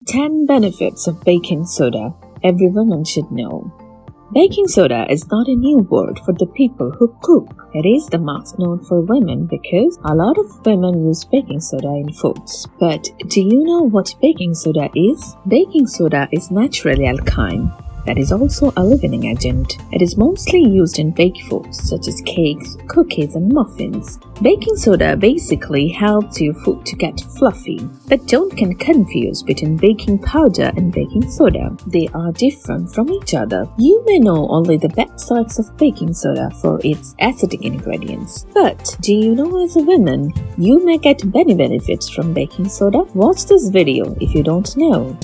10 benefits of baking soda every woman should know. Baking soda is not a new word for the people who cook. It is the most known for women because a lot of women use baking soda in foods. But do you know what baking soda is? Baking soda is naturally alkaline. That is also a leavening agent. It is mostly used in baked foods such as cakes, cookies, and muffins. Baking soda basically helps your food to get fluffy. But don't get confused between baking powder and baking soda. They are different from each other. You may know only the bad sides of baking soda for its acidic ingredients. But do you know as a woman, you may get many benefits from baking soda? Watch this video if you don't know.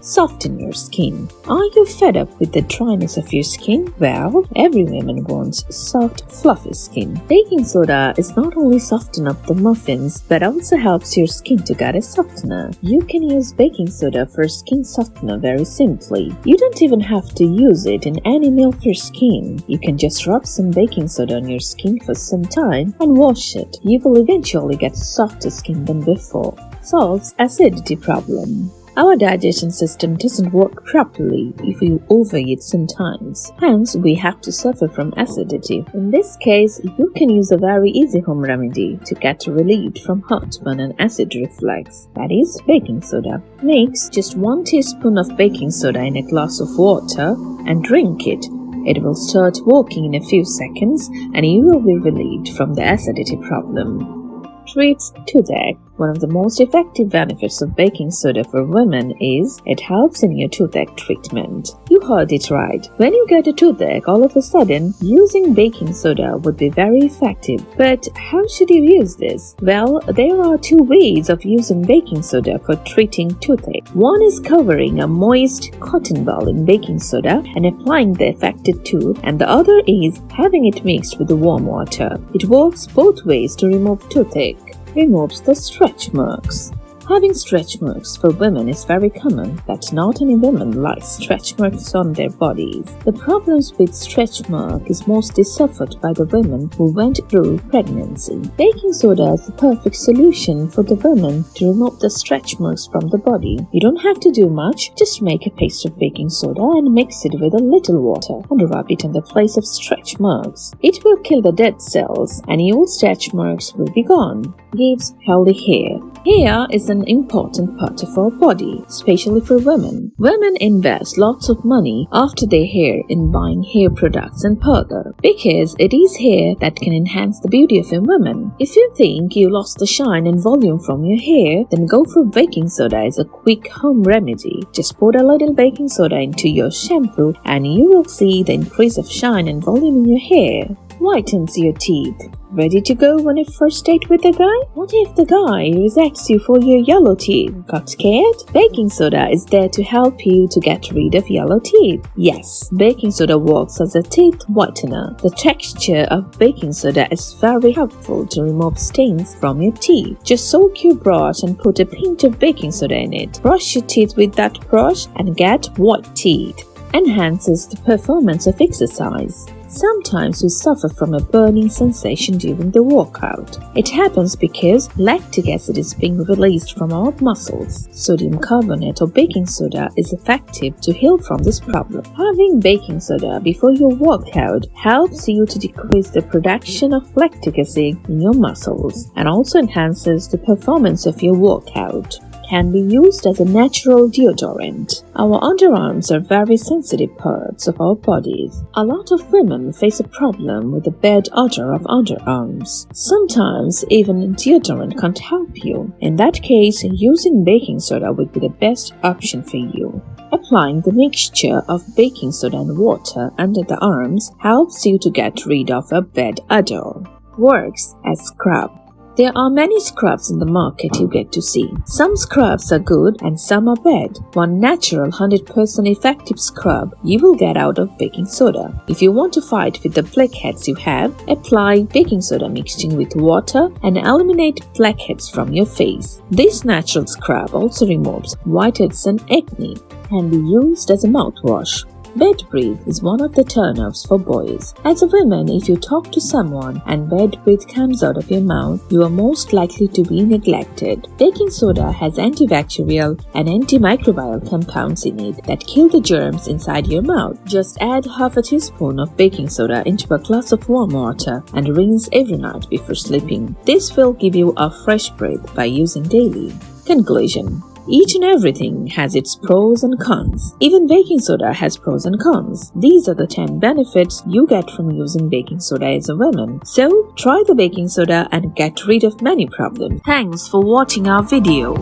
Soften your skin. Are you fed up with the dryness of your skin? Well, every woman wants soft, fluffy skin. Baking soda is not only soften up the muffins, but also helps your skin to get a softener. You can use baking soda for skin softener very simply. You don't even have to use it in any milk for skin. You can just rub some baking soda on your skin for some time and wash it. You will eventually get softer skin than before. Solves acidity problem. Our digestion system doesn't work properly if we overeat sometimes. Hence, we have to suffer from acidity. In this case, you can use a very easy home remedy to get relieved from heartburn and acid reflux. That is baking soda. Mix just 1 teaspoon of baking soda in a glass of water and drink it. It will start working in a few seconds and you will be relieved from the acidity problem. Treats toothache. One of the most effective benefits of baking soda for women is it helps in your toothache treatment. You heard it right. When you get a toothache, all of a sudden, using baking soda would be very effective. But how should you use this? Well, there are 2 ways of using baking soda for treating toothache. One is covering a moist cotton ball in baking soda and applying the affected tooth, and the other is having it mixed with the warm water. It works both ways to remove toothache. Removes the stretch marks. Having stretch marks for women is very common, but not any women like stretch marks on their bodies. The problems with stretch mark is mostly suffered by the women who went through pregnancy. Baking soda is the perfect solution for the women to remove the stretch marks from the body. You don't have to do much, just make a paste of baking soda and mix it with a little water and rub it on the place of stretch marks. It will kill the dead cells and your stretch marks will be gone. Gives healthy hair. Hair is an important part of our body, especially for women. Women invest lots of money after their hair in buying hair products and powder because it is hair that can enhance the beauty of a woman. If you think you lost the shine and volume from your hair, then go for baking soda as a quick home remedy. Just pour a little baking soda into your shampoo and you will see the increase of shine and volume in your hair. Whitens your teeth. Ready to go on a first date with a guy? What if the guy rejects you for your yellow teeth? Got scared? Baking soda is there to help you to get rid of yellow teeth. Yes, baking soda works as a teeth whitener. The texture of baking soda is very helpful to remove stains from your teeth. Just soak your brush and put a pinch of baking soda in it. Brush your teeth with that brush and get white teeth. Enhances the performance of exercise. Sometimes we suffer from a burning sensation during the workout. It happens because lactic acid is being released from our muscles. Sodium carbonate or baking soda is effective to heal from this problem. Having baking soda before your workout helps you to decrease the production of lactic acid in your muscles and also enhances the performance of your workout. Can be used as a natural deodorant. Our underarms are very sensitive parts of our bodies. A lot of women face a problem with the bad odor of underarms. Sometimes even deodorant can't help you. In that case, using baking soda would be the best option for you. Applying the mixture of baking soda and water under the arms helps you to get rid of a bad odor. Works as scrub. There are many scrubs in the market you get to see. Some scrubs are good and some are bad. One natural 100% effective scrub you will get out of baking soda. If you want to fight with the blackheads you have, apply baking soda mixing with water and eliminate blackheads from your face. This natural scrub also removes whiteheads and acne. Can be used as a mouthwash. Bed breath is one of the turn-offs for boys. As a woman, if you talk to someone and bed breath comes out of your mouth, you are most likely to be neglected. Baking soda has antibacterial and antimicrobial compounds in it that kill the germs inside your mouth. Just add half a teaspoon of baking soda into a glass of warm water and rinse every night before sleeping. This will give you a fresh breath by using daily. Conclusion: each and everything has its pros and cons. Even baking soda has pros and cons. These are the 10 benefits you get from using baking soda as a woman. So, try the baking soda and get rid of many problems. Thanks for watching our video.